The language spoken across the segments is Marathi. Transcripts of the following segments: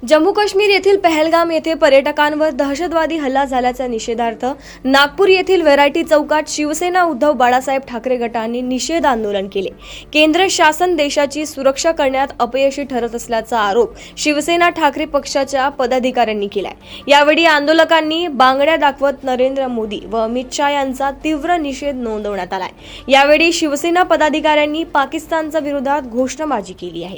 जम्मू काश्मीर येथील पहलगाम येथे पर्यटकांवर दहशतवादी हल्ला झाल्याच्या निषेधार्थ नागपूर येथील व्हरायटी चौकात शिवसेना उद्धव बाळासाहेब ठाकरे गटांनी निषेध आंदोलन केले। केंद्र शासन देशाची सुरक्षा करण्यात अपयशी ठरत असल्याचा आरोप शिवसेना ठाकरे पक्षाच्या पदाधिकाऱ्यांनी केलाय। यावेळी आंदोलकांनी बांगड्या दाखवत नरेंद्र मोदी व अमित शाह यांचा तीव्र निषेध नोंदवण्यात आलाय। यावेळी शिवसेना पदाधिकाऱ्यांनी पाकिस्तानच्या विरोधात घोषणाबाजी केली आहे।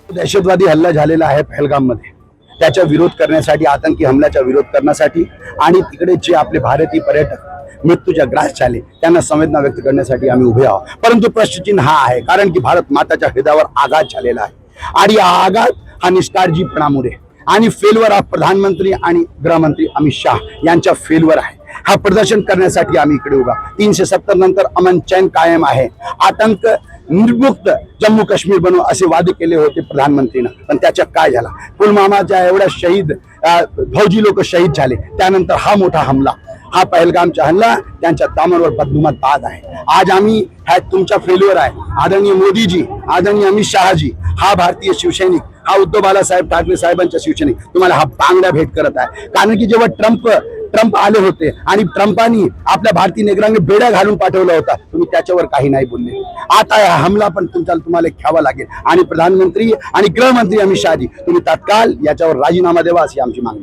दहशतवादी हल्ला झालेला आहे पहलगाममध्ये, त्याचा विरोध करण्यासाठी, आतंकी हमल्याचा विरोध करण्यासाठी आणि तिकडे जे आपले भारतीय पर्यटक मृत्यूच्या ग्रास झाले त्यांना संवेदना व्यक्त करण्यासाठी आम्ही उभे आहोत। परंतु प्रश्नचिन्ह हा आहे, कारण की भारत माताच्या हृदयावर आघात झालेला आहे आणि हा आघात हा निष्काळजीपणामुळे आणि फेलवर ऑफ प्रधानमंत्री आणि गृहमंत्री अमित शाह यांच्या फेलवर आहे। हा प्रदर्शन करण्यासाठी आम्ही इकडे उभा। 370 नंतर अमन चैन कायम आहे, आतंक निर्मुक्त जम्मू काश्मीर बनवू असे वादे केले होते प्रधानमंत्रीनं, पण त्याच्या काय झाला? पुलवामाच्या एवढ्या शहीद फौजी लोक शहीद झाले, त्यानंतर हा मोठा हमला, हा पहलगामचा हल्ला त्यांच्या दामनवर बदनुमा ताज आहे। आज आम्ही ह्या तुमच्या फेलवर आहे, आदरणीय मोदीजी, आदरणीय अमित शहाजी, हा भारतीय शिवसैनिक, हा उद्धव बाळासाहेब ठाकरे साहेबांचा शिवसैनिक तुम्हाला हा बांगड्या भेट करत आहे। कारण की जेव्हा ट्रम्प आले होते आणि ट्रम्पांनी आपल्या भारतीय नेगरांनी बेड्या घालून पाठवला होता, तुम्ही त्याच्यावर काही नाही बोलले। आता हा हमला पण तुम्हाला घ्यावा लागेल आणि प्रधानमंत्री आणि गृहमंत्री अमित शहाजी तुम्ही तात्काळ याच्यावर राजीनामा द्यावा अशी आमची मागणी।